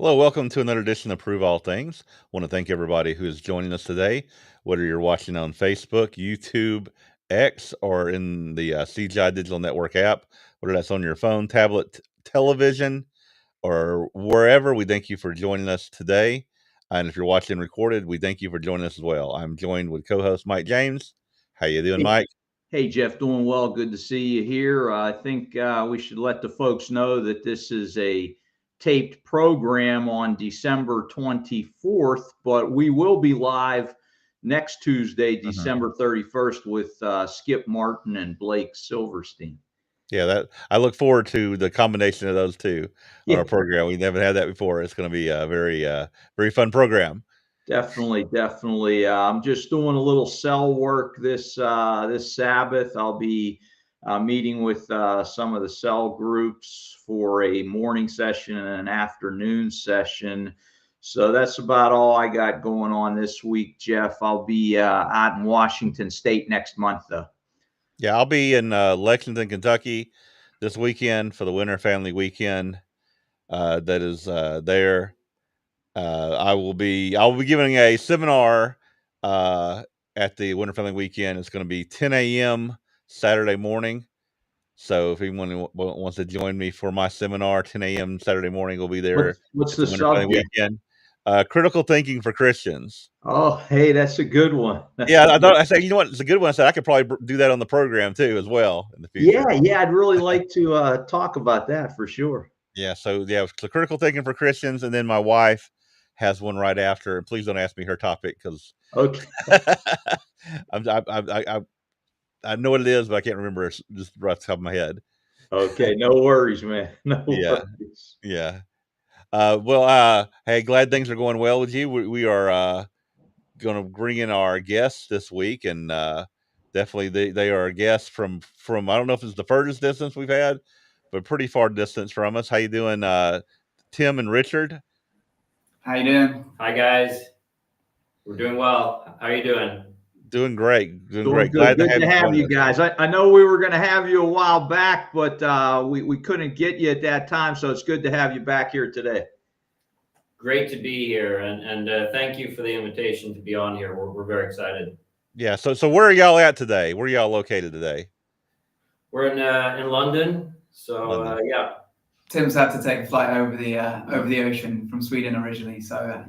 Hello, welcome to another edition of Prove All Things. I want to thank everybody who is joining us today, whether you're watching on Facebook, YouTube, X, or in the CGI Digital Network app, whether that's on your phone, tablet, television, or wherever. We thank you for joining us today. And if you're watching recorded, we thank you for joining us as well. I'm joined with co-host Mike James. How you doing, Mike? Hey, Jeff, doing well. Good to see you here. I think we should let the folks know that this is a taped program on December 24th, but we will be live next Tuesday, December 31st, with Skip Martin and Blake Silverstein. Yeah, that I look forward to the combination of those two on our program. We never had that before. It's going to be a very fun program. Definitely. I'm just doing a little cell work this Sabbath. I'll be meeting with some of the cell groups for a morning session and an afternoon session. So that's about all I got going on this week, Jeff. I'll be out in Washington State next month, though. Yeah, I'll be in Lexington, Kentucky this weekend for the Winter Family Weekend. That is there. I will be giving a seminar at the Winter Family Weekend. It's going to be 10 a.m. Saturday morning. So if anyone wants to join me for my seminar, 10 a.m. Saturday morning, we'll be there. What's the subject? Weekend. Critical thinking for Christians. Oh, hey, that's a good one. I said, you know what? It's a good one. I said I could probably do that on the program too, as well in the future. Yeah, I'd really like to talk about that for sure. Yeah, so critical thinking for Christians, and then my wife has one right after. And please don't ask me her topic because okay, I know what it is, but I can't remember it just right off the top of my head. Okay, no worries, man. No worries. Yeah. Hey, glad things are going well with you. We are going to bring in our guests this week, and definitely they are guests from I don't know if it's the furthest distance we've had, but pretty far distance from us. How you doing, Tim and Richard? How you doing? Hi guys, we're doing well. How are you doing? Doing great. Doing great. Glad to have you guys. I know we were going to have you a while back, but we couldn't get you at that time, so it's good to have you back here today. Great to be here, and thank you for the invitation to be on here. We're very excited. Yeah. So where are y'all at today? Where are y'all located today? We're in London. So yeah. Tim's had to take a flight over the ocean from Sweden originally. So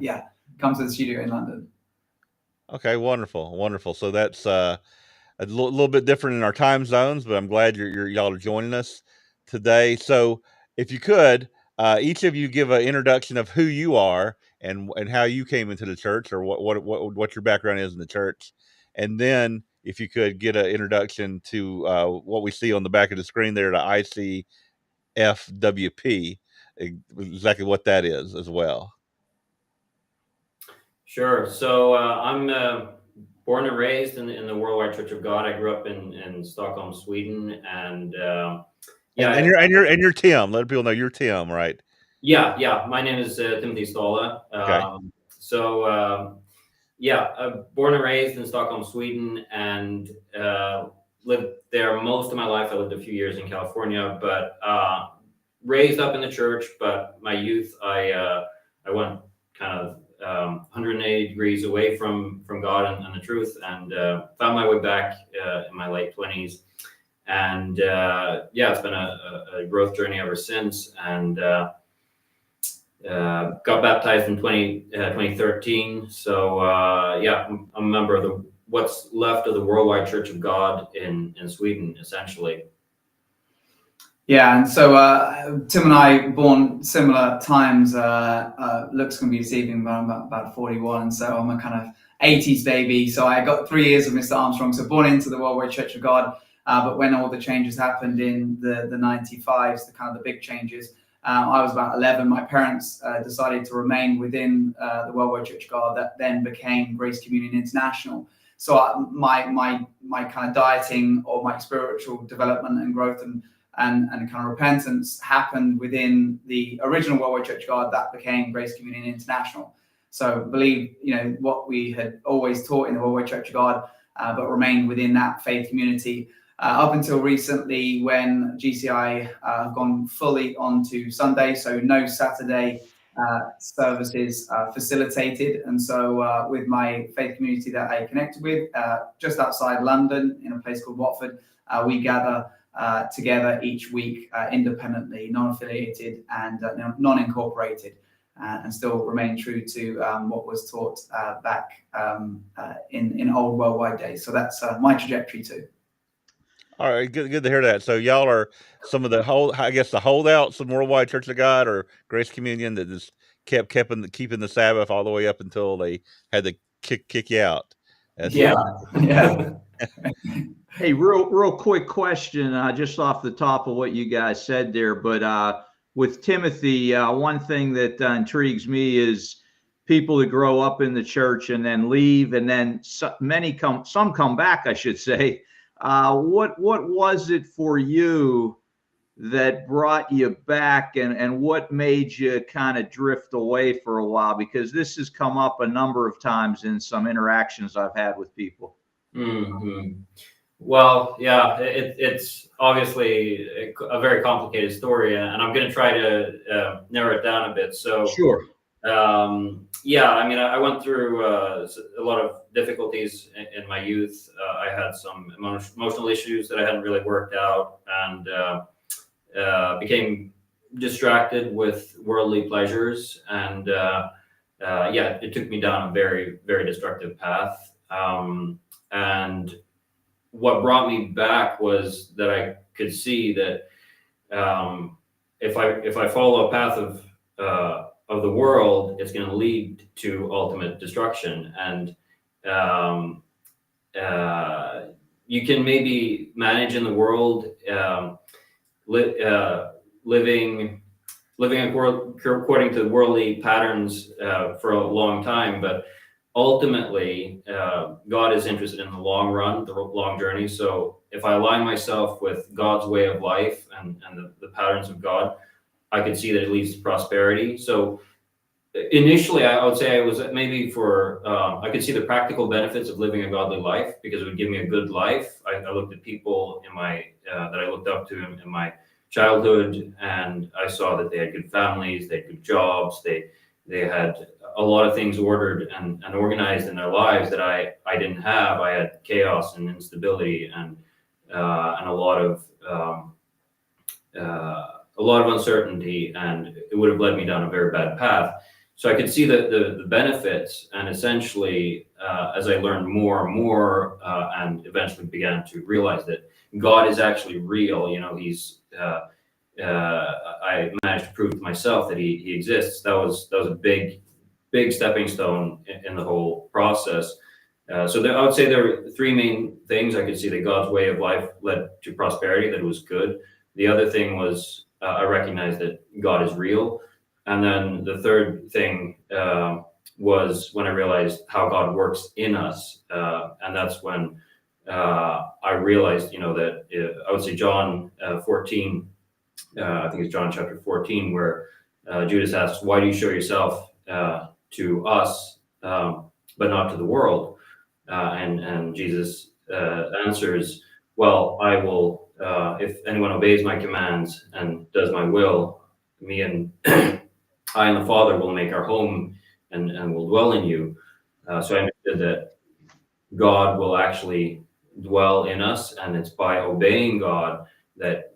come to the studio in London. Okay, wonderful. So that's a little bit different in our time zones, but I'm glad y'all are joining us today. So if you could, each of you give an introduction of who you are and how you came into the church, or what your background is in the church, and then if you could get an introduction to what we see on the back of the screen there, the ICFWP, exactly what that is as well. Sure. So I'm born and raised in the Worldwide Church of God. I grew up in Stockholm, Sweden, and and you're Tim. Let people know you're Tim, right? Yeah. My name is Timothy Stahle. Okay. Born and raised in Stockholm, Sweden, and lived there most of my life. I lived a few years in California, but raised up in the church. But my youth, I went kind of 180 degrees away from God and the truth, and found my way back in my late 20s. And it's been a growth journey ever since. And got baptized in 2013. So I'm a member of what's left of the Worldwide Church of God in Sweden, essentially. Yeah, and so Tim and I born similar times. Looks going to be deceiving, but I'm about 41, so I'm a kind of 80s baby. So I got 3 years of Mr. Armstrong. So born into the Worldwide Church of God, but when all the changes happened in the 95s, the kind of the big changes, I was about 11. My parents decided to remain within the Worldwide Church of God that then became Grace Communion International. So my kind of dieting or my spiritual development and growth and kind of repentance happened within the original Worldwide Church of God that became Grace Communion International. So believe, what we had always taught in the Worldwide Church of God, but remained within that faith community up until recently when GCI have gone fully onto Sunday. So no Saturday services facilitated. And so with my faith community that I connected with just outside London in a place called Watford, we gather together each week independently, non-affiliated and non-incorporated, and still remain true to what was taught back in old worldwide days. So that's my trajectory too. All right, good to hear that. So y'all are some of the the holdouts of Worldwide Church of God or Grace Communion that just keeping the Sabbath all the way up until they had to kick you out. Yeah. Hey, real quick question, just off the top of what you guys said there, but with Timothy, one thing that intrigues me is people that grow up in the church and then leave, and then some come back, I should say. What was it for you that brought you back, and what made you kind of drift away for a while? Because this has come up a number of times in some interactions I've had with people. Mm-hmm. Well, yeah, it's obviously a very complicated story, and I'm going to try to narrow it down a bit. So, sure. Yeah, I mean, I went through a lot of difficulties in my youth. I had some emotional issues that I hadn't really worked out, and became distracted with worldly pleasures. And yeah, it took me down a very, very destructive path. And what brought me back was that I could see that if I follow a path of the world, it's going to lead to ultimate destruction. And you can maybe manage in the world, living according to worldly patterns for a long time, but ultimately, God is interested in the long run, the long journey. So if I align myself with God's way of life and the patterns of God, I could see that it leads to prosperity. So initially, I would say I was maybe I could see the practical benefits of living a godly life because it would give me a good life. I looked at people in my that I looked up to in my childhood, and I saw that they had good families, they had good jobs, they had a lot of things ordered and organized in their lives that I didn't have. I had chaos and instability and a lot of uncertainty, and it would have led me down a very bad path. So I could see the benefits, and essentially, as I learned more and more, and eventually began to realize that God is actually real. I managed to prove to myself that he exists. That was a big stepping stone in the whole process. So I would say there were three main things. I could see that God's way of life led to prosperity, that it was good. The other thing was I recognized that God is real. And then the third thing was when I realized how God works in us. And that's when I realized, that I would say John 14, I think it's John chapter 14, where Judas asks, "Why do you show yourself to us, but not to the world?" And Jesus answers, "Well, I will, if anyone obeys my commands and does my will, me and I and the Father will make our home and will dwell in you." So I understood that God will actually dwell in us, and it's by obeying God that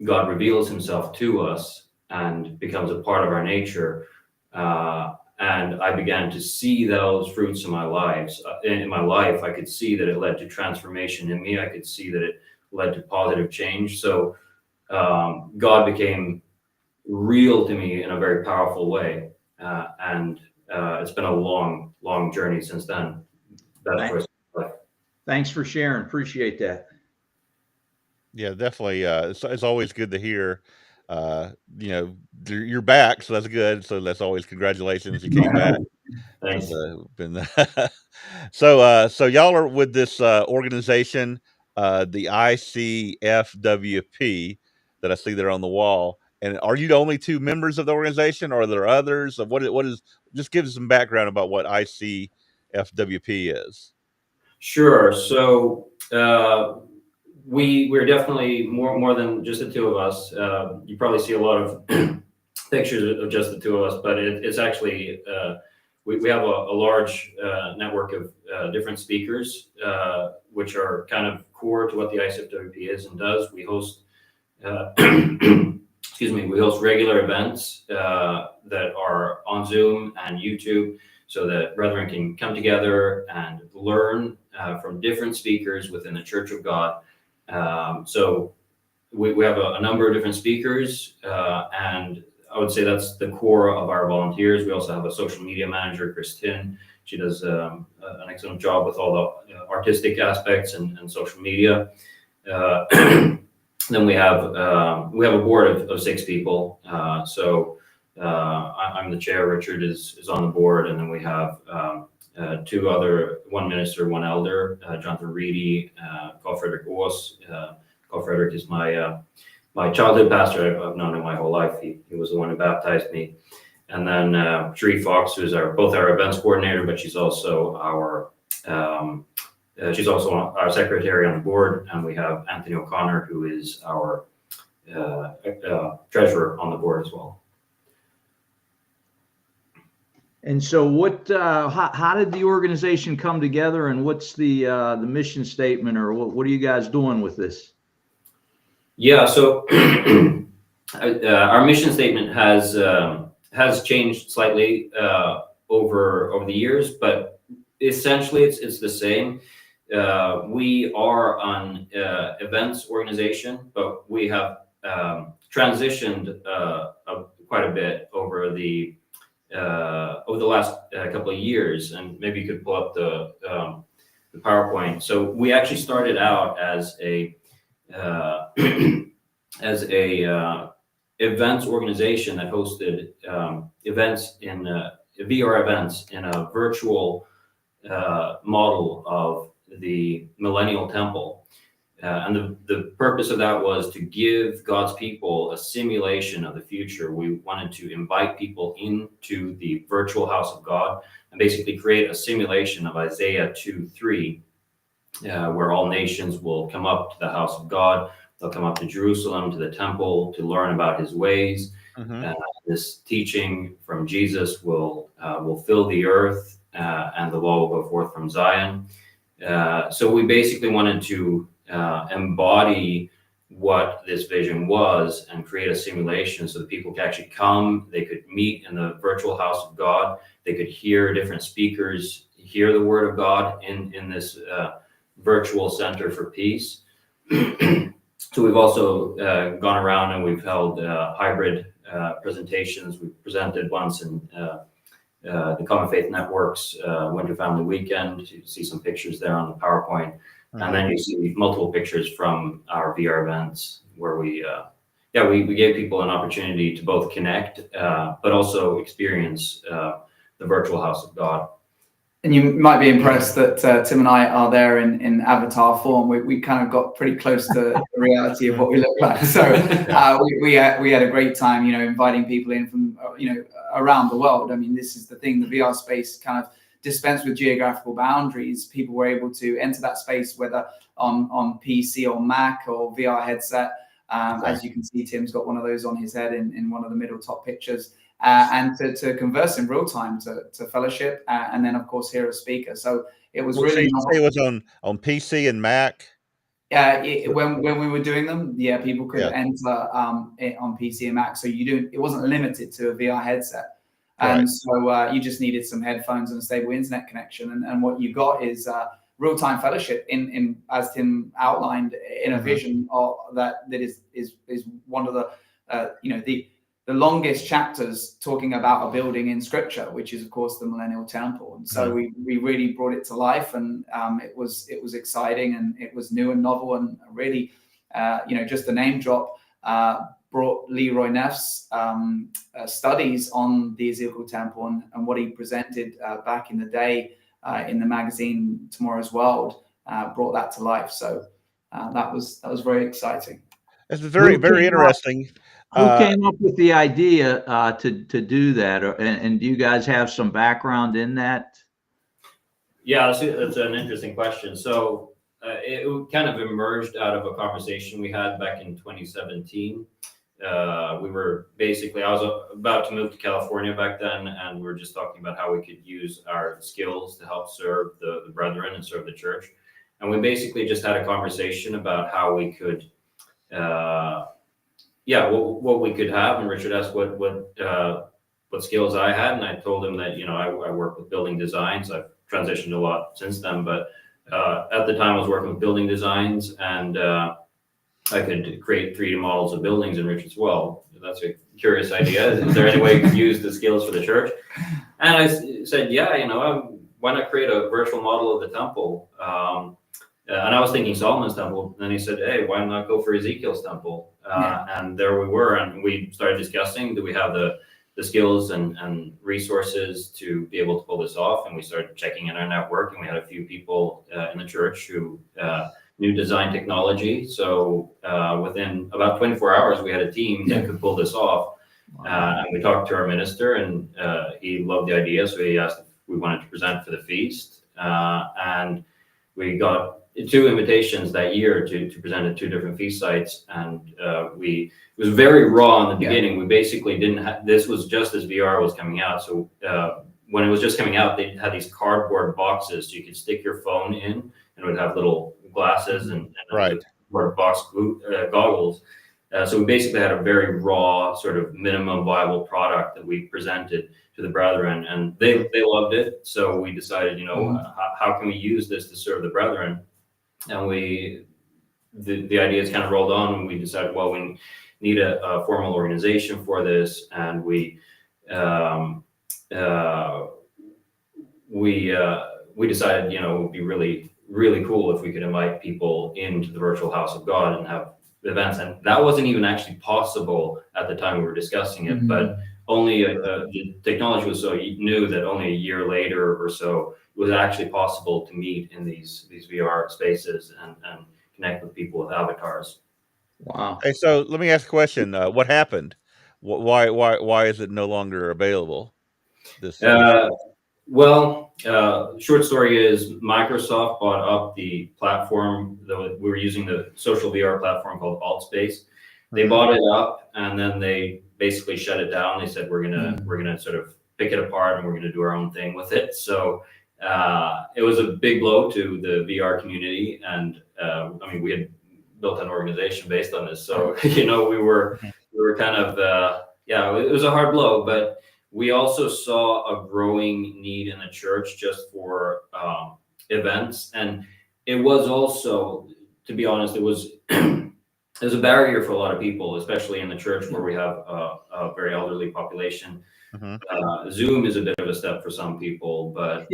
God reveals himself to us and becomes a part of our nature. And I began to see those fruits in my life. I could see that it led to transformation in me. I could see that it led to positive change. So God became real to me in a very powerful way. And it's been a long, long journey since then. Thanks for sharing. Appreciate that. Yeah, definitely. It's always good to hear. You know, you're back, so that's good. So that's always congratulations. You came back. Thanks. Been so y'all are with this organization, the ICFWP, that I see there on the wall. And are you the only two members of the organization, or are there others? What is? Just give us some background about what ICFWP is. Sure. So we're definitely more than just the two of us. You probably see a lot of pictures of just the two of us, but it's actually we have a large network of different speakers, which are kind of core to what the ICFWP is and does. We host excuse me, we host regular events that are on Zoom and YouTube, so that brethren can come together and learn from different speakers within the Church of God. So we have a number of different speakers, and I would say that's the core of our volunteers. We also have a social media manager, Christine. She does an excellent job with all the artistic aspects and social media. Then we have a board of 6 people. So I'm the chair. Richard is on the board, and then we have 2 other, one minister, one elder, Jonathan Reedy, Carl Frederick Oos. Carl Frederick is my childhood pastor. I've known him my whole life. He was the one who baptized me. And then Sheree Fox, who's both our events coordinator, but she's also our secretary on the board. And we have Anthony O'Connor, who is our treasurer on the board as well. And so how did the organization come together, and what's the mission statement, or what are you guys doing with this? Yeah, so our mission statement has changed slightly over the years, but essentially it's the same. We are an events organization, but we have transitioned quite a bit over the last couple of years. And maybe you could pull up the PowerPoint. So we actually started out as a events organization that hosted events in VR events in a virtual model of the Millennial Temple. And the purpose of that was to give God's people a simulation of the future. We wanted to invite people into the virtual house of God and basically create a simulation of Isaiah 2:3, where all nations will come up to the house of God. They'll come up to Jerusalem, to the temple, to learn about his ways. Mm-hmm. This teaching from Jesus will fill the earth, and the law will go forth from Zion. So we basically wanted to embody what this vision was and create a simulation so that people could actually come, they could meet in the virtual house of God, they could hear different speakers, hear the word of God in this virtual center for peace. So we've also gone around and we've held hybrid presentations. We presented once in the Common Faith Network's Winter Family Weekend. You see some pictures there on the PowerPoint. Mm-hmm. And then you see multiple pictures from our VR events where we gave people an opportunity to both connect, but also experience the virtual house of God. And you might be impressed that Tim and I are there in avatar form. We kind of got pretty close to the reality of what we look like. So we had a great time, inviting people in from, around the world. I mean, this is the thing, the VR space kind of dispensed with geographical boundaries. People were able to enter that space, whether on PC or Mac or VR headset. As you can see, Tim's got one of those on his head in one of the middle top pictures. And to converse in real time, to fellowship, and then of course hear a speaker. So it was really. It was on PC and Mac. When we were doing them, people could enter it on PC and Mac. So it wasn't limited to a VR headset, and so you just needed some headphones and a stable internet connection. And what you got is real-time fellowship in as Tim outlined in a vision that is one of the the longest chapters talking about a building in Scripture, which is of course the Millennial Temple. And so we really brought it to life, and it was exciting, and it was new and novel, and really just a name drop, brought Leroy Neff's studies on the Ezekiel Temple and what he presented back in the day in the magazine Tomorrow's World, brought that to life. So that was very exciting. It's very interesting. Who came up with the idea to do that, and do you guys have some background in that? Yeah, that's an interesting question. So it kind of emerged out of a conversation we had back in 2017. I was about to move to California back then, and we were just talking about how we could use our skills to help serve the brethren and serve the church. And we basically just had a conversation about how we could, what we could have. And Richard asked what skills I had, and I told him that I work with building designs. I've transitioned a lot since then, but at the time I was working with building designs, and I could create 3D models of buildings. And Richard said, well, that's a curious idea. Is there any way you could use the skills for the church? And I said, why not create a virtual model of the temple? And I was thinking Solomon's temple. And then he said, hey, why not go for Ezekiel's temple? And there we were, and we started discussing, do we have the skills and resources to be able to pull this off? And we started checking in our network, and we had a few people in the church who knew design technology. So within about 24 hours, we had a team that could pull this off. And we talked to our minister, and he loved the idea. So he asked if we wanted to present for the feast. And we got 2 invitations that year to present at 2 different feast sites. And it was very raw in the beginning. We basically didn't have, this was just as VR was coming out. So when it was just coming out, they had these cardboard boxes so you could stick your phone in, and it would have little glasses and box goggles. So we basically had a very raw sort of minimum viable product that we presented to the brethren, and they loved it. So we decided, how can we use this to serve the brethren? And the ideas kind of rolled on, and we decided, well, we need a formal organization for this, and we decided, it would be really cool if we could invite people into the virtual house of God and have events. And that wasn't even actually possible at the time we were discussing it, but only the technology was so new that only a year later or so it was actually possible to meet in these VR spaces and connect with people with avatars. Wow. Hey, so let me ask a question. What happened? Why is it no longer available? Short story is Microsoft bought up the platform. We were using the social VR platform called AltSpace. They bought it up, and then they basically shut it down. They said, we're gonna sort of pick it apart, and we're gonna do our own thing with it. So it was a big blow to the VR community, and we had built an organization based on this. So we were kind of it was a hard blow, but we also saw a growing need in the church just for events. And it was also, to be honest, it was a barrier for a lot of people, especially in the church where we have a very elderly population. Zoom is a bit of a step for some people, but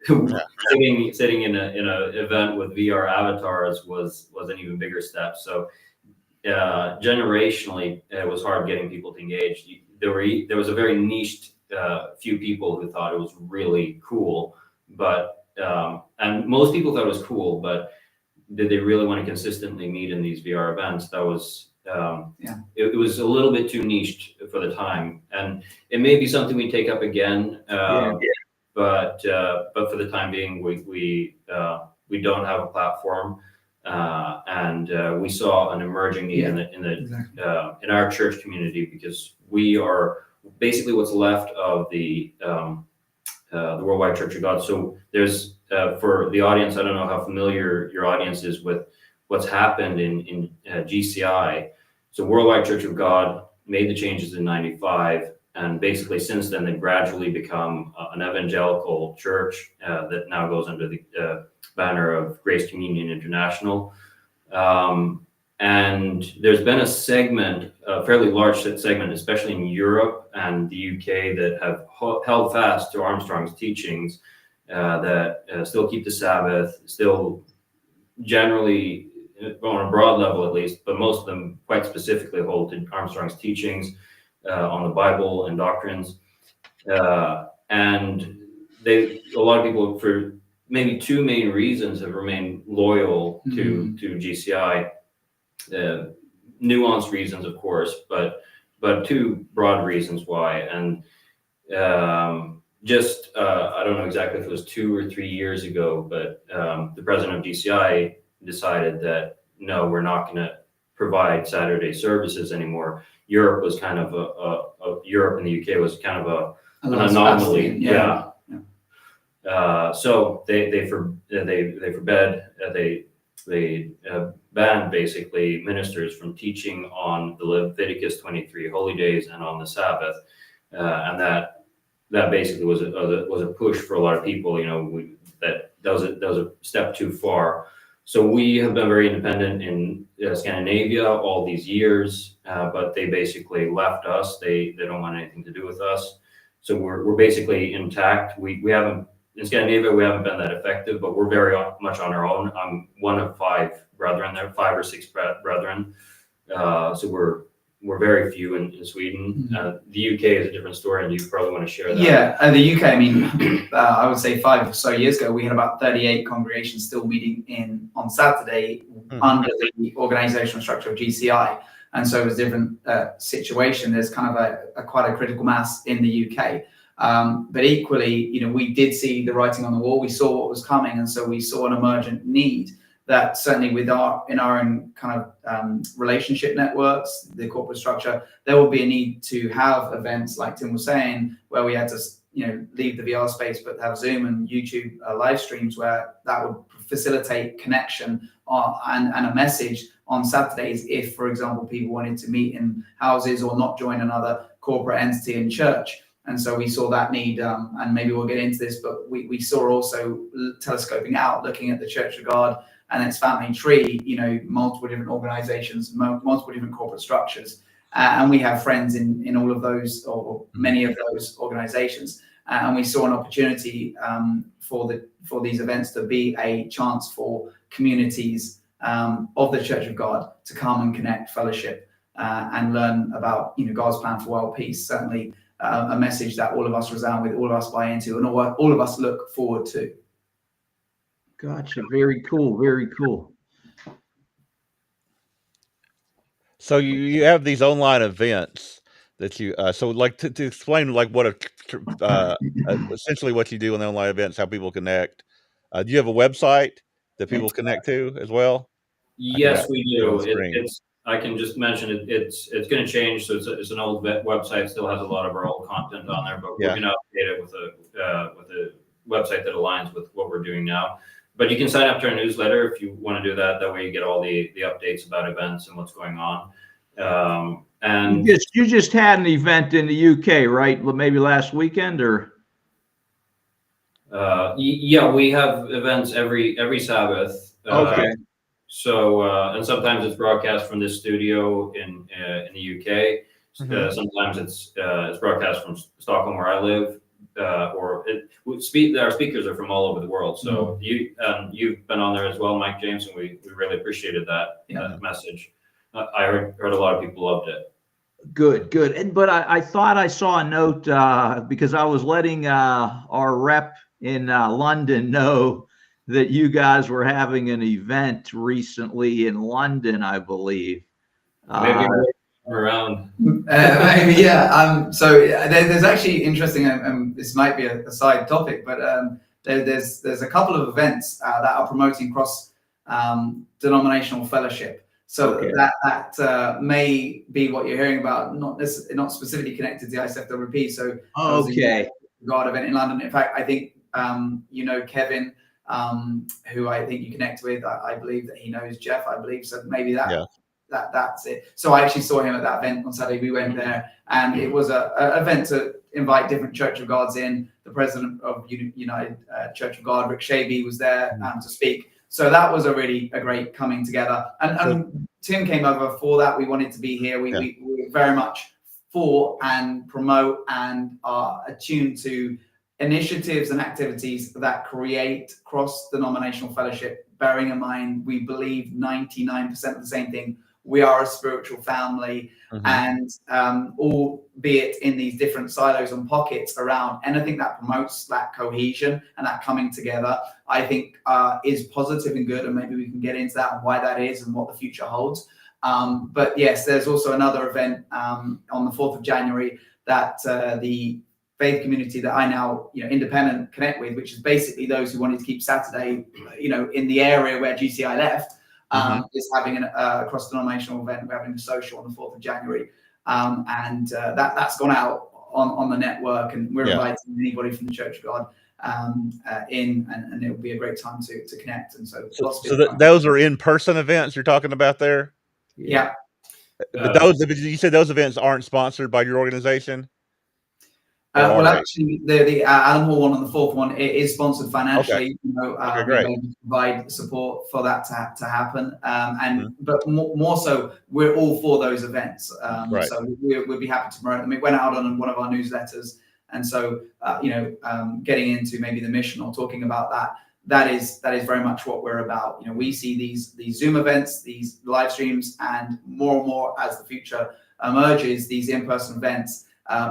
sitting in an event with VR avatars was an even bigger step. So generationally, it was hard getting people to engage. There was a very niched few people who thought it was really cool, but and most people thought it was cool, but did they really want to consistently meet in these VR events? That was it was a little bit too niched for the time, and it may be something we take up again. But for the time being, we don't have a platform, and we saw an emerging need in our church community, because we are basically what's left of the Worldwide Church of God. So there's for the audience, I don't know how familiar your audience is with what's happened in GCI. So Worldwide Church of God made the changes in '95, And basically since then, they've gradually become an evangelical church that now goes under the banner of Grace Communion International. And there's been a segment, a fairly large segment, especially in Europe and the UK, that have held fast to Armstrong's teachings, that still keep the Sabbath, still generally, on a broad level at least, but most of them quite specifically hold to Armstrong's teachings on the Bible and doctrines. And a lot of people, for maybe two main reasons, have remained loyal to GCI. Nuanced reasons, of course, but two broad reasons why. And I don't know exactly if it was 2 or 3 years ago, but the president of GCI decided that no, we're not going to provide Saturday services anymore. Europe was kind of Europe and the UK was kind of an anomaly. So they banned basically ministers from teaching on the Leviticus 23 holy days and on the Sabbath, and that basically was a push for a lot of people. You know, that was a step too far. So we have been very independent in Scandinavia all these years, but they basically left us. They don't want anything to do with us. So we're basically intact. We haven't. In Scandinavia, we haven't been that effective, but we're very much on our own. I'm one of 5 brethren there, 5 or 6 brethren. So we're very few in Sweden. The UK is a different story, and you probably want to share that. Yeah, the UK, I mean, I would say 5 or so years ago, we had about 38 congregations still meeting on Saturday under the organizational structure of GCI. And so it was a different situation. There's kind of a quite a critical mass in the UK. But equally, you know, we did see the writing on the wall. We saw what was coming, and so we saw an emergent need that certainly in our own kind of relationship networks, the corporate structure, there will be a need to have events like Tim was saying, where we had to, you know, leave the VR space, but have Zoom and YouTube live streams where that would facilitate connection and a message on Saturdays if, for example, people wanted to meet in houses or not join another corporate entity in church. And so we saw that need, and maybe we'll get into this, but we saw also telescoping out, looking at the Church of God and its family tree, you know, multiple different organizations, multiple different corporate structures. And we have friends in all of those, or many of those organizations. And we saw an opportunity for these events to be a chance for communities of the Church of God to come and connect, fellowship, and learn about, you know, God's plan for world peace. Certainly a message that all of us resound with, all of us buy into, and all of us look forward to. Gotcha. Very cool. Very cool. So you have these online events that you so like to explain like what essentially what you do in the online events, how people connect. Do you have a website that people connect to as well? Yes, we do. I can just mention it. It's going to change. So it's an old website. Still has a lot of our old content on there, but we're going to update it with a website that aligns with what we're doing now. But you can sign up to our newsletter if you want to do that. That way you get all the updates about events and what's going on. And you just had an event in the UK, right? Maybe last weekend, or? Yeah, we have events every Sabbath. Okay. So and sometimes it's broadcast from this studio in the UK. Sometimes it's broadcast from Stockholm, where I live. Our speakers are from all over the world. So you've been on there as well, Mike James, and we really appreciated that message. I heard a lot of people loved it. Good. But I thought I saw a note because I was letting our rep in London know that you guys were having an event recently in London, I believe. Maybe around. Maybe, yeah. So there's actually interesting. This might be a side topic, but there's a couple of events that are promoting cross denominational fellowship. So that may be what you're hearing about, not specifically connected to the ISFWP. So God event in London. In fact, I think you know Kevin, who I think you connect with. I believe that he knows Jeff. I believe so. Maybe that that's it. So I actually saw him at that event on Saturday. We went there, and it was a event to invite different Church of Gods in. The president of United Church of God, Rick Shaby, was there to speak. So that was a great coming together. And Tim came over for that. We wanted to be here. We were very much for and promote and are attuned to initiatives and activities that create cross-denominational fellowship, bearing in mind we believe 99% of the same thing. We are a spiritual family, and albeit in these different silos and pockets around anything that promotes that cohesion and that coming together, I think is positive and good, and maybe we can get into that and why that is and what the future holds. But yes, there's also another event on the 4th of January that the faith community that I now, independent connect with, which is basically those who wanted to keep Saturday, in the area where GCI left, is having a cross-denominational event. We're having a social on the 4th of January. And that's gone out on the network, and we're inviting anybody from the Church of God and it'll be a great time to connect. And so those are in-person events you're talking about there? Yeah. But you said those events aren't sponsored by your organization? Well, actually, the Alan Hall one on the 4th one, it is sponsored financially. Okay. Great. We provide support for that to happen, but more so, we're all for those events. So we'd be happy to promote them. It went out on one of our newsletters, and so getting into maybe the mission or talking about that is very much what we're about. We see these Zoom events, these live streams, and more as the future emerges, these in-person events.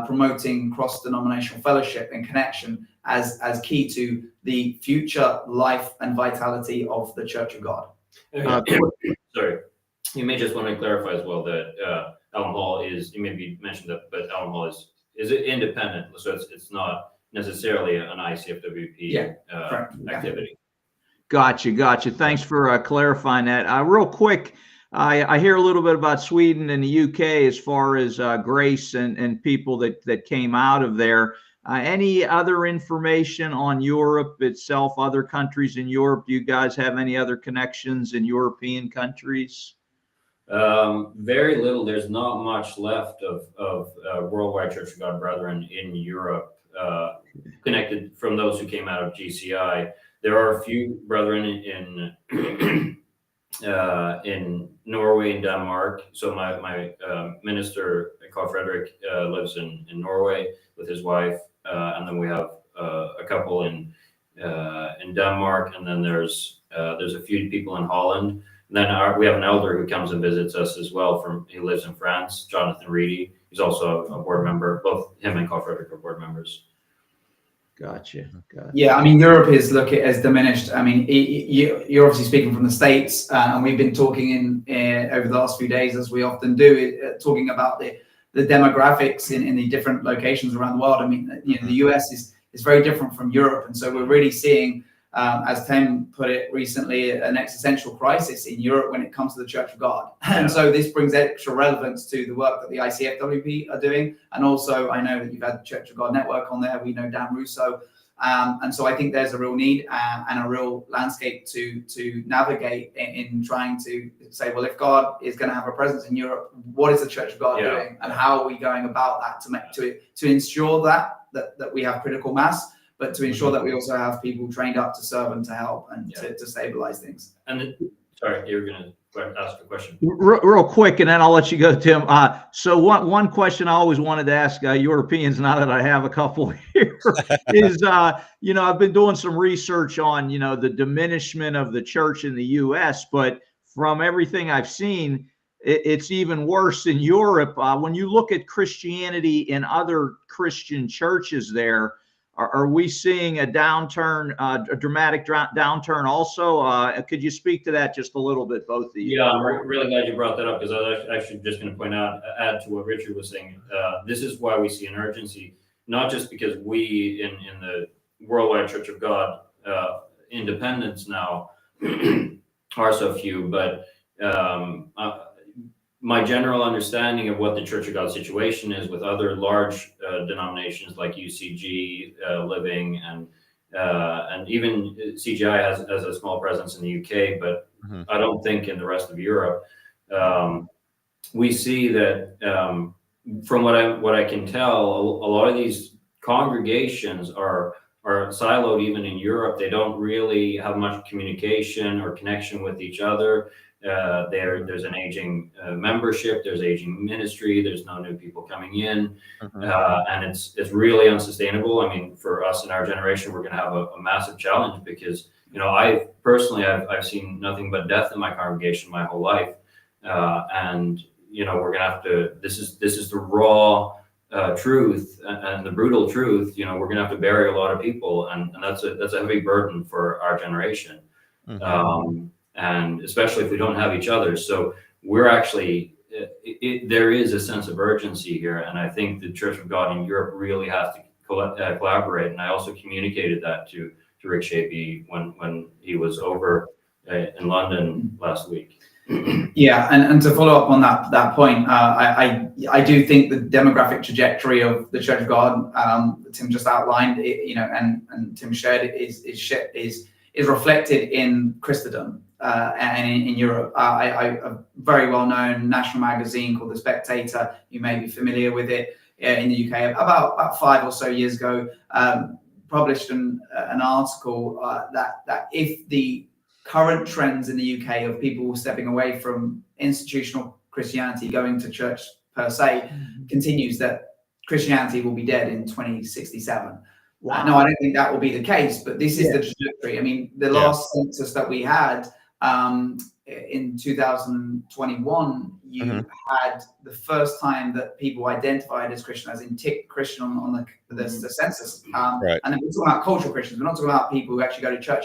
Promoting cross-denominational fellowship and connection as key to the future life and vitality of the Church of God. Sorry, you may just want to clarify as well that Alan Hall is, you maybe mentioned that, but Alan Hall is independent, so it's not necessarily an ICFWP activity. Gotcha. Thanks for clarifying that. Real quick, I hear a little bit about Sweden and the UK as far as grace and people that came out of there. Any other information on Europe itself, other countries in Europe? Do you guys have any other connections in European countries? Very little. There's not much left of Worldwide Church of God Brethren in Europe, connected from those who came out of GCI. There are a few brethren in Norway and Denmark. So my minister, Carl Frederick, lives in Norway with his wife, and then we have a couple in Denmark, and then there's a few people in Holland. And then we have an elder who comes and visits us as well. He lives in France, Jonathan Reedy. He's also a board member. Both him and Carl Frederick are board members. Gotcha. Yeah, I mean, Europe is as diminished. I mean, you're obviously speaking from the States, and we've been talking over the last few days, as we often do, talking about the demographics in the different locations around the world. I mean, the US is very different from Europe, and so we're really seeing, as Tim put it recently, an existential crisis in Europe when it comes to the Church of God. And so this brings extra relevance to the work that the ICFWP are doing. And also, I know that you've had the Church of God Network on there. We know Dan Russo. And so I think there's a real need and a real landscape to navigate in trying to say, well, if God is going to have a presence in Europe, what is the Church of God doing? And how are we going about that to ensure that we have critical mass, but to ensure that we also have people trained up to serve and to help and to stabilize things. And sorry, you were going to ask a question. Real quick, and then I'll let you go, Tim. So one question I always wanted to ask Europeans, now that I have a couple here, is, I've been doing some research on, the diminishment of the church in the U.S., but from everything I've seen, it's even worse in Europe. When you look at Christianity in other Christian churches there, are we seeing a downturn, a dramatic downturn also? Could you speak to that just a little bit, both of you? Yeah, I'm really glad you brought that up, because I was actually just going to add to what Richard was saying. This is why we see an urgency, not just because we in the Worldwide Church of God independents now are so few, but my general understanding of what the Church of God situation is with other large denominations like UCG, Living, and even CGI has a small presence in the UK, but I don't think in the rest of Europe. we see that from what I can tell, a lot of these congregations are siloed. Even in Europe, they don't really have much communication or connection with each other. There's an aging membership, there's aging ministry, there's no new people coming in, and it's really unsustainable. I mean, for us in our generation, we're going to have a massive challenge because, you know, I personally, I've seen nothing but death in my congregation my whole life, and you know, we're going to have to. This is the raw truth and the brutal truth. You know, we're going to have to bury a lot of people, and that's a heavy burden for our generation. And especially if we don't have each other. So we're actually, there is a sense of urgency here. And I think the Church of God in Europe really has to collaborate. And I also communicated that to Rick Shapey when he was over in London last week. Yeah, and to follow up on that point, I do think the demographic trajectory of the Church of God, Tim just outlined, you know, and Tim shared, is reflected in Christendom and in Europe. A very well-known national magazine called The Spectator, you may be familiar with it, in the UK, about 5 or so years ago, published an article that if the current trends in the UK of people stepping away from institutional Christianity, going to church per se, continues, that Christianity will be dead in 2067. Wow. No, I don't think that will be the case, but this is the trajectory. I mean, the last census that we had in 2021, you had the first time that people identified as Christian, as in ticked Christian on the census. Right. And then we're talking about cultural Christians. We're not talking about people who actually go to church.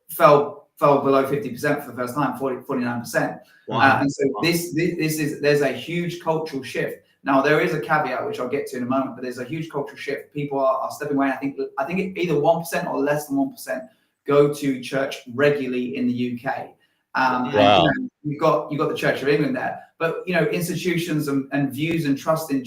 Fell below 50% for the first time, 49%. Wow. And so there's a huge cultural shift. Now, there is a caveat, which I'll get to in a moment, but there's a huge cultural shift. People are stepping away. I think either 1% or less than 1% go to church regularly in the UK. Wow. And, you know, you've got the Church of England there, but you know, institutions and views and trust in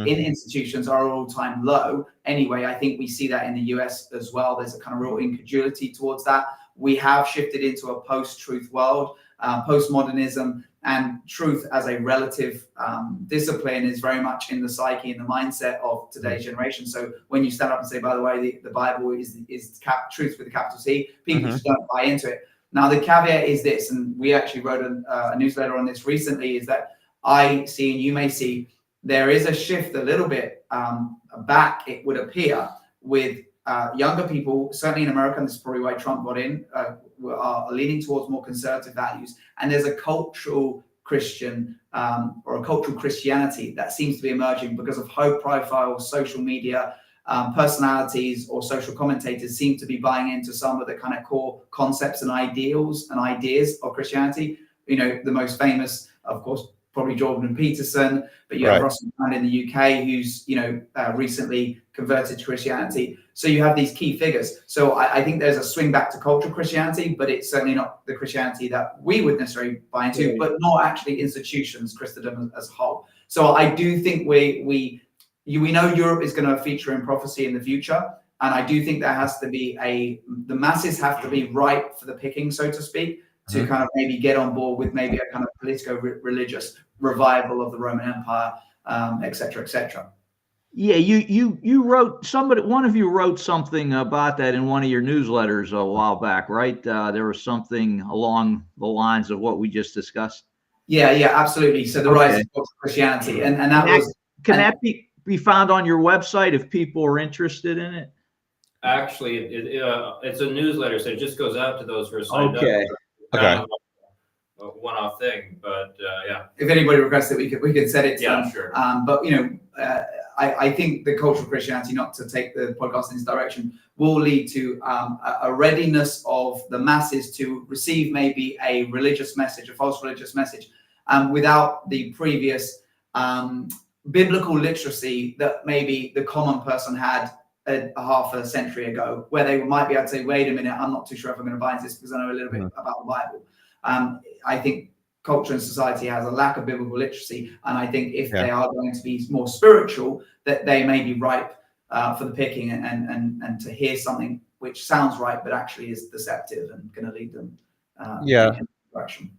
institutions are all-time low. Anyway, I think we see that in the US as well. There's a kind of real incredulity towards that. We have shifted into a post-truth world. Postmodernism and truth as a relative discipline is very much in the psyche and the mindset of today's generation. So when you stand up and say, by the way, the Bible is truth with a capital T, people just don't buy into it. Now, the caveat is this, and we actually wrote a newsletter on this recently, is that I see, and you may see, there is a shift a little bit back, it would appear, with younger people, certainly in America, and this is probably why Trump got in, are leaning towards more conservative values. And there's a cultural Christian or a cultural Christianity that seems to be emerging because of high-profile social media personalities or social commentators seem to be buying into some of the kind of core concepts and ideals and ideas of Christianity. You know, the most famous, of course, probably Jordan Peterson, but you have Russell Brand in the UK, who's, you know, recently converted to Christianity. So you have these key figures. So I think there's a swing back to cultural Christianity, but it's certainly not the Christianity that we would necessarily buy into, but not actually institutions, Christendom as a whole. So I do think we know Europe is going to feature in prophecy in the future. And I do think there has to be the masses have to be ripe for the picking, so to speak, to kind of maybe get on board with maybe a kind of politico-religious revival of the Roman Empire, et cetera, et cetera. Yeah, you wrote, one of you wrote something about that in one of your newsletters a while back, right? There was something along the lines of what we just discussed. Yeah, absolutely. So the rise of Christianity, and can that be found on your website if people are interested in it? Actually, it's a newsletter, so it just goes out to those who are signed up. Okay. A one-off thing, but yeah. If anybody requests it, we could set it to them. Sure. But you know, I think the cultural Christianity, not to take the podcast in this direction, will lead to a readiness of the masses to receive maybe a religious message, a false religious message, without the previous biblical literacy that maybe the common person had a half a century ago, where they might be able to say, wait a minute, I'm not too sure if I'm going to buy into this because I know a little bit about the Bible. I think culture and society has a lack of biblical literacy, and I think if they are going to be more spiritual, that they may be ripe for the picking and to hear something which sounds right but actually is deceptive and going to lead them in a direction.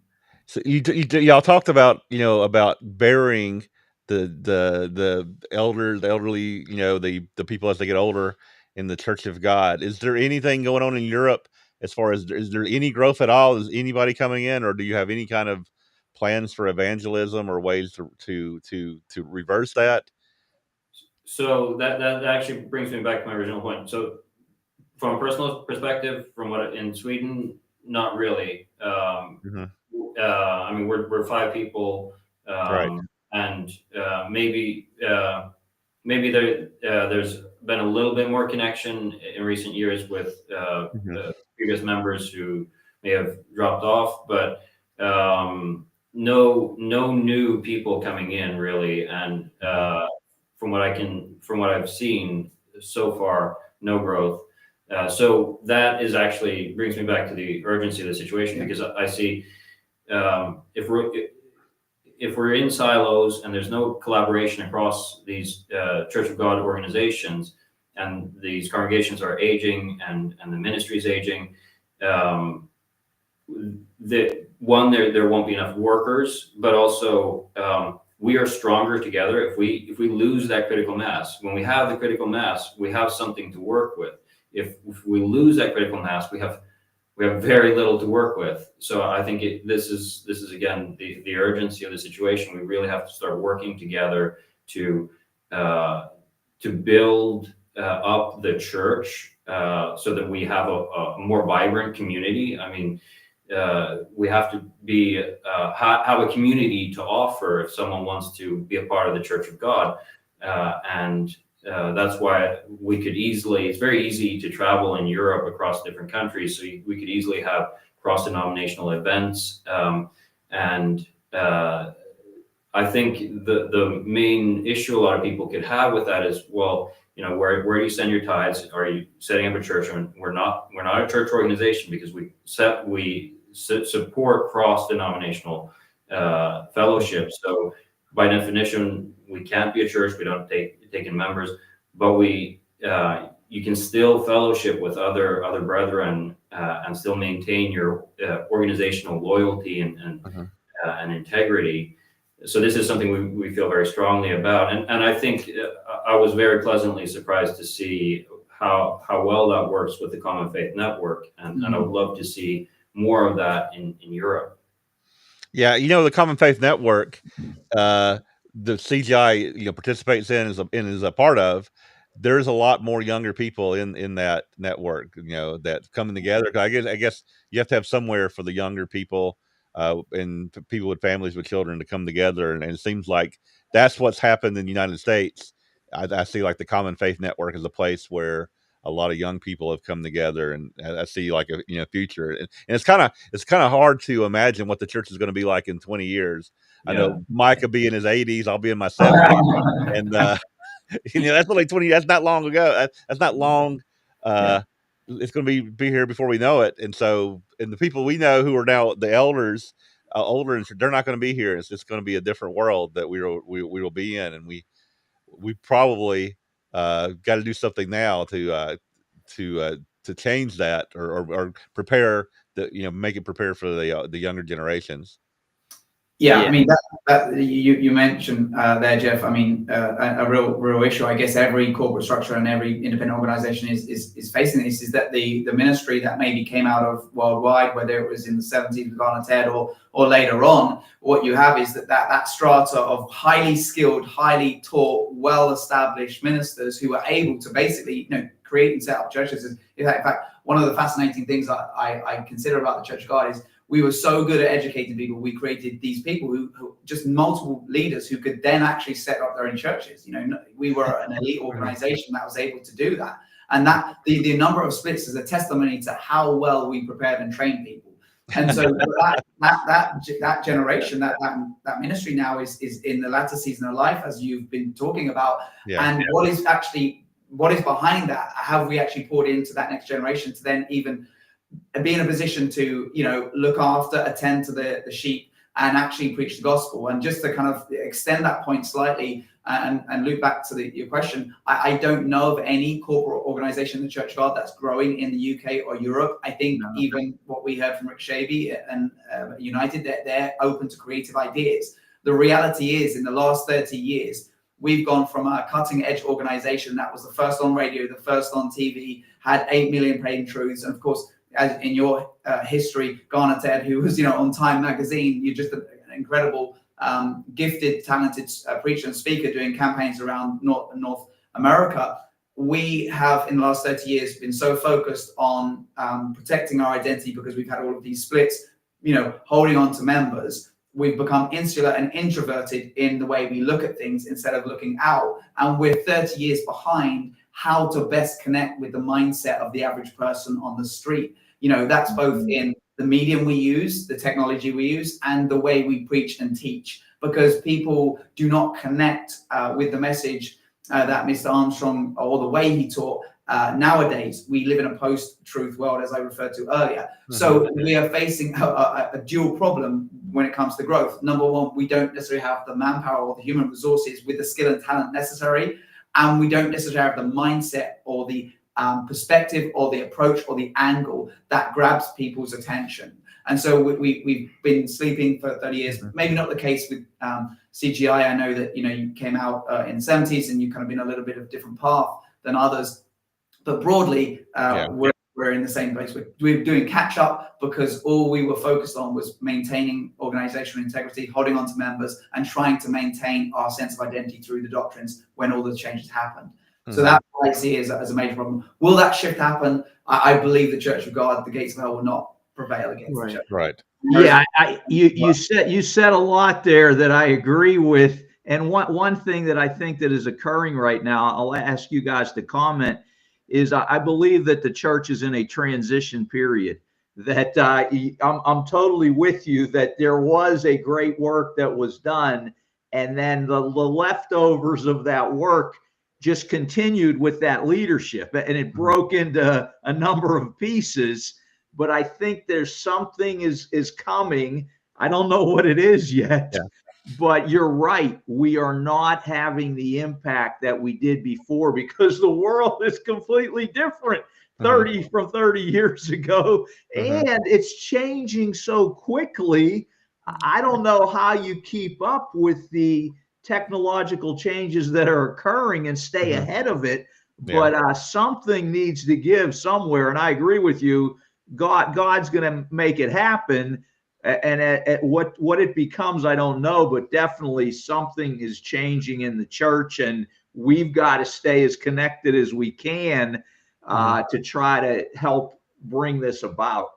So y'all talked about, about burying the elderly, the people as they get older in the Church of God. Is there anything going on in Europe as far as, is there any growth at all? Is anybody coming in, or do you have any kind of plans for evangelism or ways to reverse that? So that actually brings me back to my original point. So from a personal perspective, in Sweden, not really. Mhm. I mean, we're 5 people, Right. and maybe there's been a little bit more connection in recent years with Mhm. previous members who may have dropped off, but no new people coming in really, and from what I've seen so far, no growth. So that is actually brings me back to the urgency of the situation, because I see if we're in silos and there's no collaboration across these Church of God organizations, and these congregations are aging and the ministry is aging, there won't be enough workers, but also we are stronger together if we lose that critical mass. When we have the critical mass, we have something to work with. If we lose that critical mass, we have very little to work with. So I think this is again the urgency of the situation. We really have to start working together to build up the church so that we have a more vibrant community. I mean, we have to have a community to offer if someone wants to be a part of the Church of God, and that's why it's very easy to travel in Europe across different countries. So we could easily have cross-denominational events. And I think the main issue a lot of people could have with that is, well, where do you send your tithes? Are you setting up a church? And we're not a church organization, because we support cross-denominational fellowship. So by definition, we can't be a church. We don't take in members, but you can still fellowship with other brethren and still maintain your organizational loyalty and integrity. So this is something we feel very strongly about, and I think I was very pleasantly surprised to see how well that works with the Common Faith Network, and I would love to see more of that in Europe. Yeah, the Common Faith Network, the CGI participates in is a part of. There's a lot more younger people in that network, that coming together. 'Cause I guess you have to have somewhere for the younger people, and people with families with children to come together, and it seems like that's what's happened in the United States. I see like the Common Faith Network is a place where a lot of young people have come together, and I see like a future, and it's kind of hard to imagine what the church is going to be like in 20 years. I know Mike will be in his 80s, I'll be in my 70s, and that's only 20. That's not long ago. That's not long. It's going to be here before we know it, and the people we know who are now the elders, older, and they're not going to be here. It's just going to be a different world that we will be in, and we probably got to do something now to change that, or prepare make it prepare for the younger generations. Yeah, I mean that you mentioned there, Jeff. I mean, a real issue. I guess every corporate structure and every independent organization is facing this. Is that the ministry that maybe came out of Worldwide, whether it was in the 70s with Garnet Ted or later on, what you have is that strata of highly skilled, highly taught, well-established ministers who are able to basically create and set up churches. In fact, one of the fascinating things I consider about the Church of God is, we were so good at educating people. We created these people who just multiple leaders who could then actually set up their own churches. We were an elite organization that was able to do that. And that the number of splits is a testimony to how well we prepared and trained people. And so that generation, that ministry now is in the latter season of life, as you've been talking about. Yeah. And what is behind that? Have we actually poured into that next generation to then even be in a position to look after, attend to the sheep, and actually preach the gospel. And just to kind of extend that point slightly and loop back to your question, I don't know of any corporate organization in the Church of God that's growing in the UK or Europe. I think even what we heard from Rick Shavy and United, they're open to creative ideas. The reality is, in the last 30 years, we've gone from a cutting edge organization that was the first on radio, the first on TV, had 8 million paid truths. And of course, as in your history, Garner Ted, who was, on Time Magazine, you're just an incredible, gifted, talented preacher and speaker doing campaigns around North America. We have, in the last 30 years, been so focused on protecting our identity because we've had all of these splits, holding on to members. We've become insular and introverted in the way we look at things instead of looking out. And we're 30 years behind how to best connect with the mindset of the average person on the street. That's both in the medium we use, the technology we use, and the way we preach and teach, because people do not connect with the message that Mr. Armstrong, or the way he taught. Nowadays, we live in a post-truth world, as I referred to earlier. So we are facing a dual problem when it comes to growth. Number one, we don't necessarily have the manpower or the human resources with the skill and talent necessary. And we don't necessarily have the mindset or the perspective or the approach or the angle that grabs people's attention. And so we've been sleeping for 30 years. Maybe not the case with CGI. I know that, you came out in the 70s and you've kind of been a little bit of a different path than others. But broadly, we're in the same place. We're doing catch up because all we were focused on was maintaining organizational integrity, holding on to members, and trying to maintain our sense of identity through the doctrines when all the changes happened. So that's what I see as a major problem. Will that shift happen? I believe the Church of God, the gates of hell will not prevail against the church. Right. Yeah, you said a lot there that I agree with. And one thing that I think that is occurring right now, I'll ask you guys to comment, is I believe that the church is in a transition period. That I'm totally with you that there was a great work that was done, and then the leftovers of that work just continued with that leadership, and it broke into a number of pieces. But I think there's something is coming. I don't know what it is yet. But you're right. We are not having the impact that we did before because the world is completely different 30 years ago. And it's changing so quickly. I don't know how you keep up with the technological changes that are occurring and stay ahead of it. But something needs to give somewhere. And I agree with you. God's going to make it happen. And at what it becomes, I don't know, but definitely something is changing in the church, and we've got to stay as connected as we can to try to help bring this about.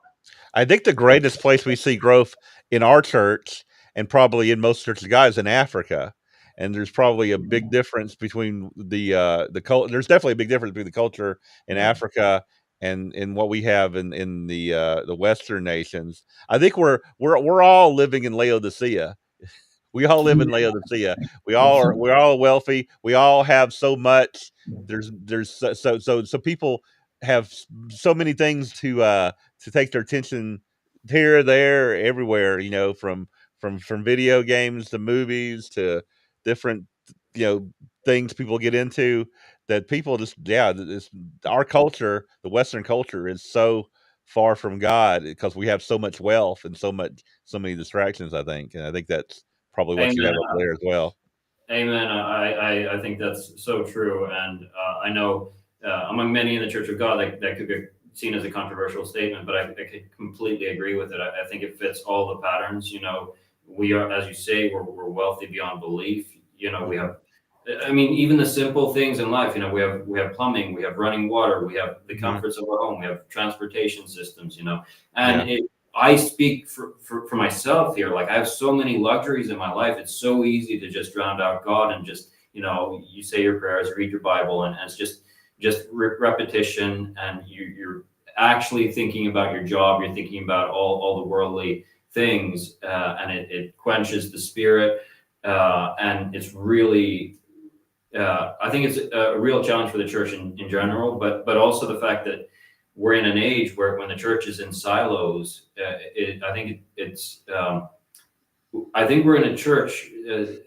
I think the greatest place we see growth in our church, and probably in most churches, guys, in Africa. And there's probably a big difference between the culture. There's definitely a big difference between the culture in Africa and what we have in the Western nations. I think we're all living in Laodicea. We all live in Laodicea. We're all wealthy. We all have so much. There's so people have so many things to take their attention here, there, everywhere. From video games to movies to different things people get into, that people just our culture, the Western culture, is so far from God because we have so much wealth and so many distractions. I think that's probably what you have up there as well. Amen. I think that's so true, and I know among many in the Church of God that could be seen as a controversial statement, but I could completely agree with it. I think it fits all the patterns. We are, as you say, we're wealthy beyond belief. We have, even the simple things in life. We have plumbing, we have running water, we have the comforts of our home, we have transportation systems. I speak for myself here. Like, I have so many luxuries in my life. It's so easy to just drown out God and just you say your prayers, read your Bible, and it's just repetition, and you're actually thinking about your job. You're thinking about all the worldly things, and it quenches the spirit. And it's really, I think it's a real challenge for the church in general, but also the fact that we're in an age where when the church is in silos, I think it's I think we're in a church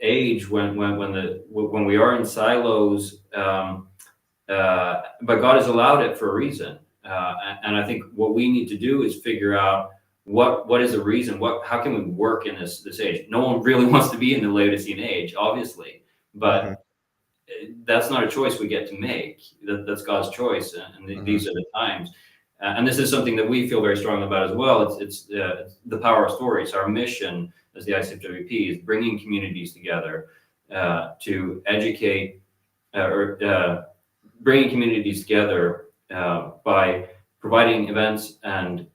age when we are in silos, but God has allowed it for a reason. And I think what we need to do is figure out what is the reason. How can we work in this age? No one really wants to be in the Laodicean age, obviously, but that's not a choice we get to make. That's God's choice, and these are the times. And this is something that we feel very strongly about as well. It's the power of stories. Our mission as the ICFWP is bringing communities together to educate bringing communities together by providing events and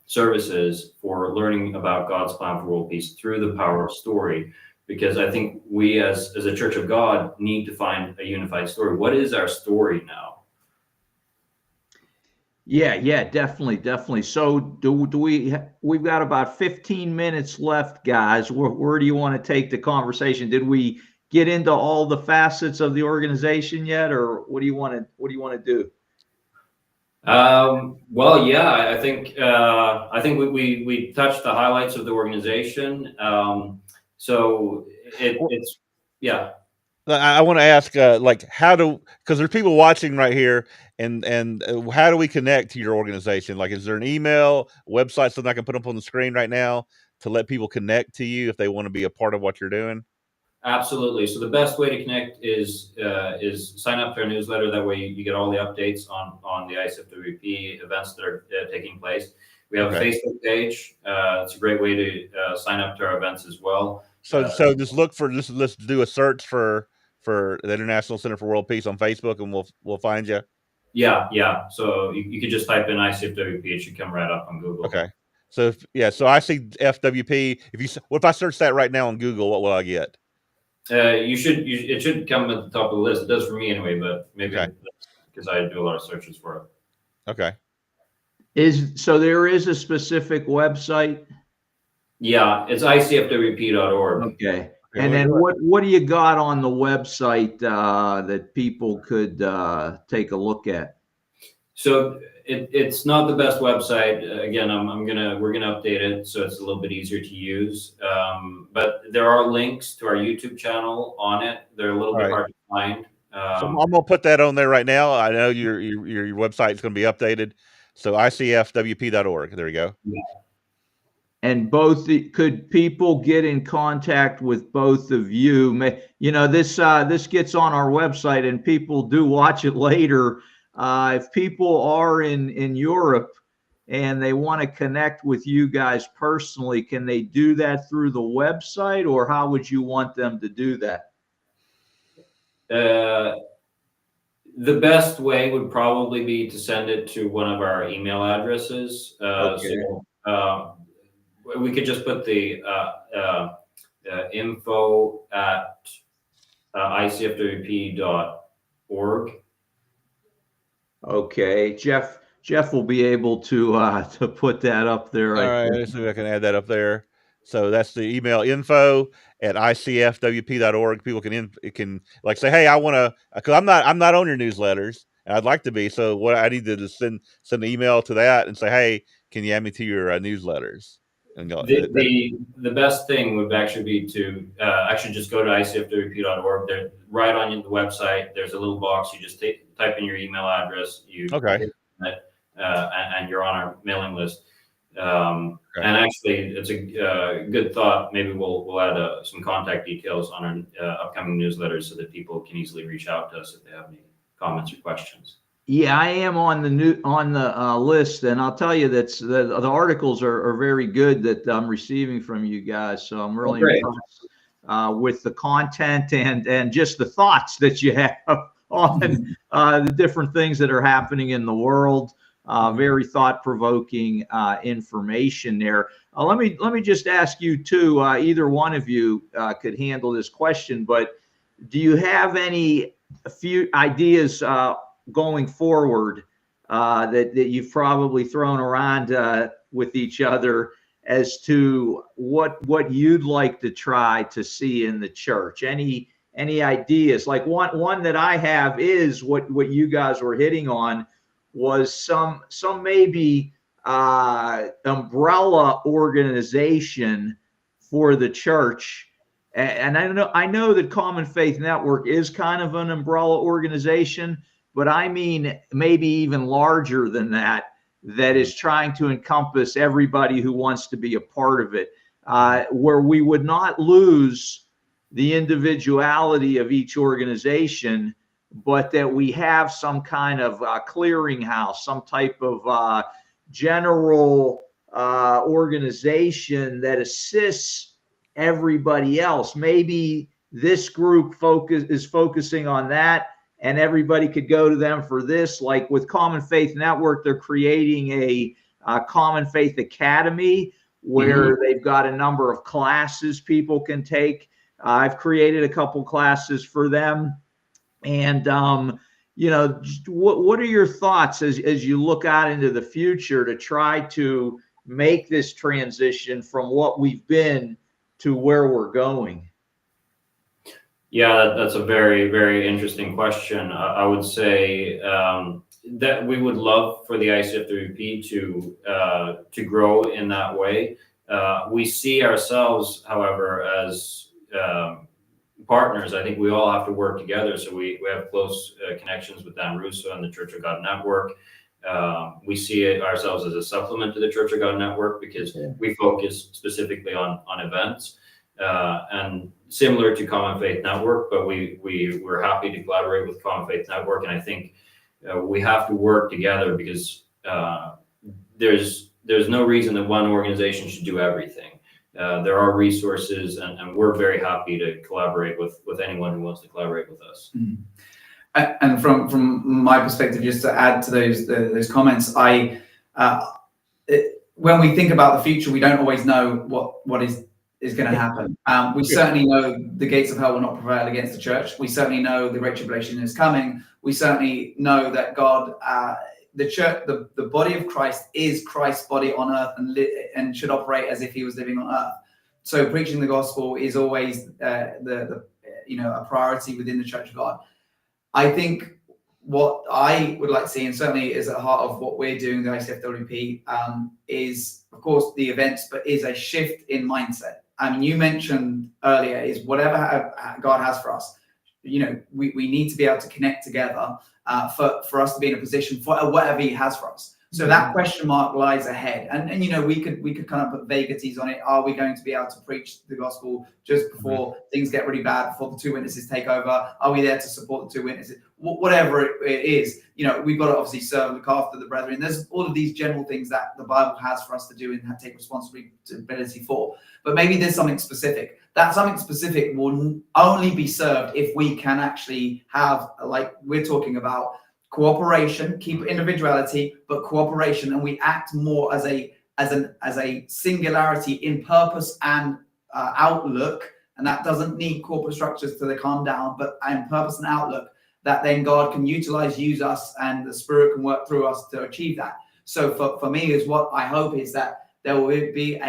services for learning about God's plan for world peace through the power of story. Because I think we as a Church of God need to find a unified story. What is our story now? Yeah, definitely. So we've got about 15 minutes left, guys. Where do you want to take the conversation? Did we get into all the facets of the organization yet, or what do you want to do? Well, yeah, I think we touched the highlights of the organization. So it's yeah. I want to ask, because there's people watching right here, and how do we connect to your organization? Like, is there an email, website, something I can put up on the screen right now to let people connect to you if they want to be a part of what you're doing? Absolutely. So the best way to connect is sign up to our newsletter. That way you get all the updates on the ICFWP events that are taking place. We have a Facebook page. It's a great way to sign up to our events as well. So just look for let's do a search for the International Center for World Peace on Facebook, and we'll find you. Yeah. So you could just type in ICFWP. It should come right up on Google. Okay. So so I see FWP. What if I search that right now on Google? What will I get? It should come at the top of the list. It does for me anyway, but maybe because I do a lot of searches for it. Okay. So there is a specific website? Yeah, it's icfwp.org. Okay. And then what do you got on the website that people could take a look at? So it's not the best website. Again, we're gonna update it so it's a little bit easier to use. But there are links to our YouTube channel on it. They're a little bit hard to find. So I'm gonna put that on there right now. I know your website is gonna be updated. So icfwp.org. There you go. Yeah. And could people get in contact with both of you? This gets on our website and people do watch it later. If people are in Europe and they want to connect with you guys personally, can they do that through the website, or how would you want them to do that? The best way would probably be to send it to one of our email addresses. So we could just put the info at icfwp.org. Okay, Jeff will be able to put that up there. All right, let's see if I can add that up there. So that's the email, info@icfwp.org. People can like say, hey, I want to, because I'm not on your newsletters, and I'd like to be. So what I need to do is send an email to that and say, hey, can you add me to your newsletters? And go, the best thing would actually be to actually just go to icfwp.org. There, right on the website, there's a little box. You just type in your email address. And you're on our mailing list. And actually, it's a good thought. Maybe we'll add some contact details on our upcoming newsletters so that people can easily reach out to us if they have any comments or questions. Yeah, I am on the list, and I'll tell you that the articles are very good that I'm receiving from you guys. So I'm really impressed with the content and just the thoughts that you have on the different things that are happening in the world. Very thought-provoking information there. Let me just ask you too. Either one of you could handle this question, but do you have a few ideas going forward that you've probably thrown around with each other as to what you'd like to try to see in the church? Any ideas? Like one that I have is what you guys were hitting on was some maybe umbrella organization for the church. And I know that Common Faith Network is kind of an umbrella organization, but I mean maybe even larger than that, that is trying to encompass everybody who wants to be a part of it, where we would not lose the individuality of each organization, but that we have some kind of clearinghouse, some type of general organization that assists everybody else. Maybe this group is focusing on that, and everybody could go to them for this. Like with Common Faith Network, they're creating a Common Faith Academy where they've got a number of classes people can take. I've created a couple classes for them. And, you know, what are your thoughts as you look out into the future to try to make this transition from what we've been to where we're going? Yeah, that's a very, very interesting question. I would say that we would love for the ICFWP to grow in that way. We see ourselves, however, as partners. I think we all have to work together. So we have close connections with Dan Russo and the Church of God Network. We see ourselves as a supplement to the Church of God Network because we focus specifically on events. And similar to Common Faith Network, but we're happy to collaborate with Common Faith Network. And I think we have to work together because there's no reason that one organization should do everything. There are resources, and we're very happy to collaborate with anyone who wants to collaborate with us. And from my perspective, just to add to those comments, when we think about the future, we don't always know what is going to happen. We certainly know the gates of hell will not prevail against the church. We certainly know the great tribulation is coming. We certainly know that God, the church, the body of Christ is Christ's body on earth and should operate as if he was living on earth. So preaching the gospel is always a priority within the Church of God. I think what I would like to see, and certainly is at the heart of what we're doing, the ICFWP, is of course the events, but is a shift in mindset. I mean, you mentioned earlier is whatever God has for us, you know, we need to be able to connect together for us to be in a position for whatever he has for us. So that question mark lies ahead. And you know, we could kind of put vagaries on it. Are we going to be able to preach the gospel just before things get really bad, before the two witnesses take over? Are we there to support the two witnesses? Whatever it is, you know, we've got to obviously serve and look after the brethren. There's all of these general things that the Bible has for us to do and take responsibility for. But maybe there's something specific. That something specific will only be served if we can actually have, like we're talking about, cooperation, keep individuality, but cooperation, and we act more as a singularity in purpose and outlook, and that doesn't need corporate structures to calm down, but in purpose and outlook, that then God can use us, and the Spirit can work through us to achieve that. So for me, is what I hope is that there will be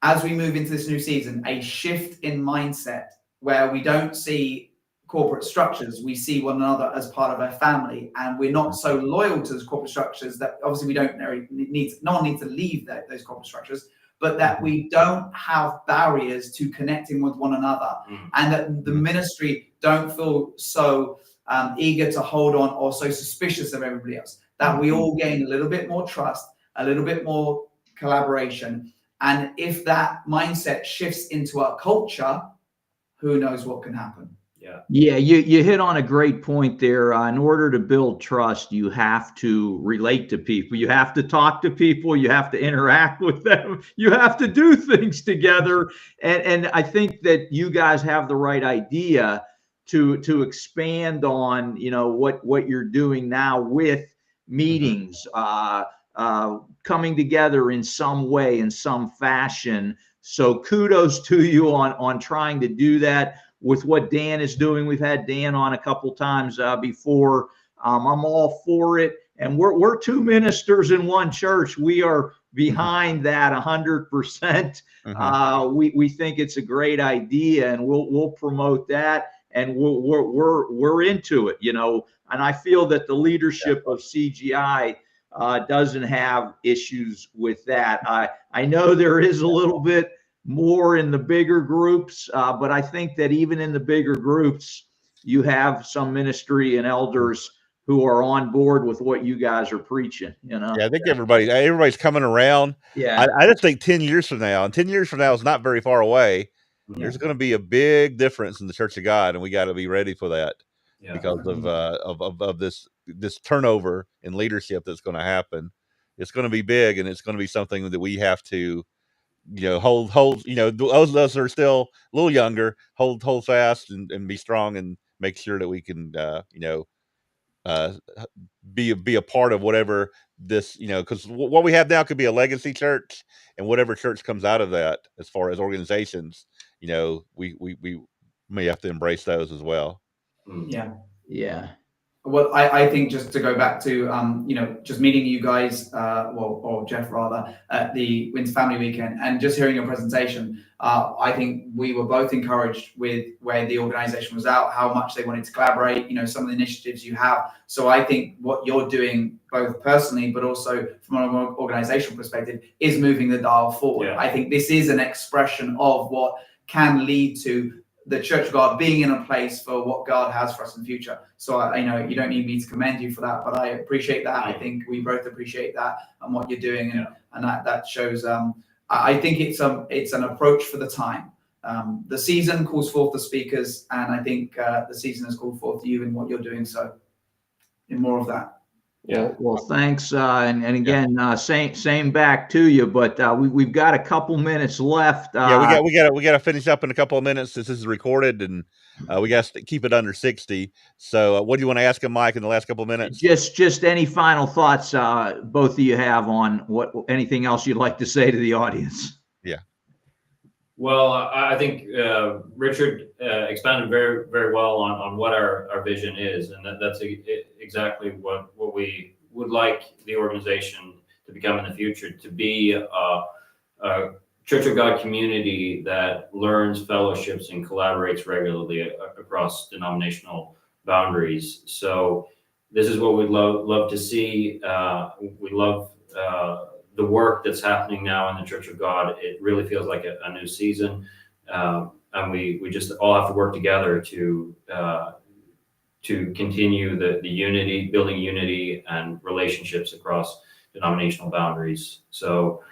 as we move into this new season, a shift in mindset where we don't see corporate structures, we see one another as part of a family, and we're not so loyal to those corporate structures that obviously we don't need. No one needs to leave those corporate structures, but that we don't have barriers to connecting with one another, and that the ministry don't feel so eager to hold on or so suspicious of everybody else. That we all gain a little bit more trust, a little bit more collaboration, and if that mindset shifts into our culture, who knows what can happen. Yeah, you hit on a great point there. In order to build trust, you have to relate to people. You have to talk to people. You have to interact with them. You have to do things together. And I think that you guys have the right idea to expand on, you know, what you're doing now with meetings, coming together in some way, in some fashion. So kudos to you on trying to do that. With what Dan is doing, we've had Dan on a couple times before. I'm all for it, and we're two ministers in one church. We are behind that 100%. We think it's a great idea, and we'll promote that, and we're into it, you know. And I feel that the leadership of CGI doesn't have issues with that. I know there is a little bit more in the bigger groups. But I think that even in the bigger groups, you have some ministry and elders who are on board with what you guys are preaching, you know? Yeah, I think everybody's coming around. Yeah. I just think 10 years from now, and 10 years from now is not very far away. There's going to be a big difference in the Church of God, and we got to be ready for that because of this turnover in leadership that's going to happen. It's going to be big, and it's going to be something that we have to, hold. Those of us that are still a little younger, hold fast and be strong and make sure that we can, uh, be a part of whatever this, because what we have now could be a legacy church, and whatever church comes out of that, as far as organizations, we may have to embrace those as well. Yeah. Yeah. Well, I think just to go back to, just meeting you guys, or Jeff rather, at the Winter Family Weekend and just hearing your presentation, I think we were both encouraged with where the organization was at, how much they wanted to collaborate, some of the initiatives you have. So I think what you're doing, both personally, but also from an organizational perspective, is moving the dial forward. Yeah. I think this is an expression of what can lead to the Church of God being in a place for what God has for us in the future. So I know you don't need me to commend you for that, but I appreciate that. I think we both appreciate that and what you're doing, and that shows. I think it's an approach for the time. The season calls forth the speakers, and I think the season has called forth you and what you're doing. So, in more of that. Yeah. Well, thanks. And again, same back to you, but we've got a couple minutes left. We got to finish up in a couple of minutes. This is recorded, and we got to keep it under 60. So what do you want to ask him, Mike, in the last couple of minutes? Just any final thoughts both of you have on anything else you'd like to say to the audience? Yeah. Well, I think Richard expanded very, very well on what our vision is, and that's exactly what we would like the organization to become in the future, to be a Church of God community that learns, fellowships, and collaborates regularly across denominational boundaries. So this is what we'd love to see. We love the work that's happening now in the Church of God. It really feels like a new season, and we just all have to work together to continue the unity, building unity and relationships across denominational boundaries. So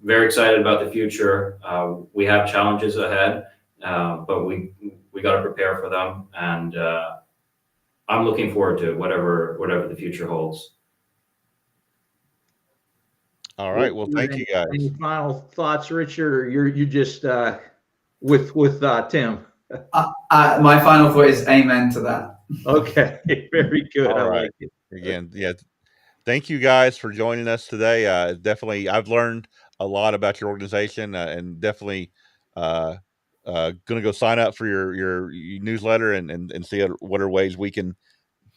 very excited about the future. We have challenges ahead, but we got to prepare for them, and I'm looking forward to whatever the future holds. All right. Well, thank you guys. Any final thoughts, Richard, or you just with Tim? My final thought is amen to that. Okay, very good. All I right. like it. Again, yeah. Thank you guys for joining us today. Definitely, I've learned a lot about your organization, and definitely going to go sign up for your newsletter and see what are ways we can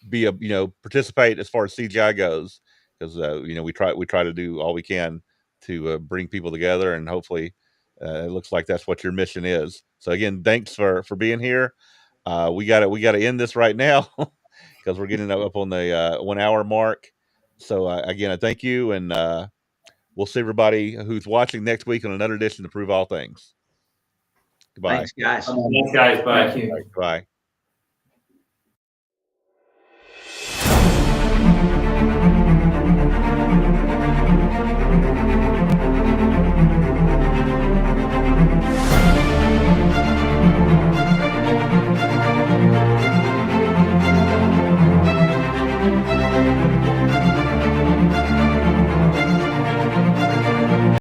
be participate as far as CGI goes, because we try to do all we can to bring people together, and hopefully it looks like that's what your mission is. So again, thanks for being here. We got to end this right now because we're getting up on the 1 hour mark. So again, I thank you, and we'll see everybody who's watching next week on another edition to Prove All Things. Goodbye. Thanks, guys. Thanks, guys. Bye. Thank you. Bye.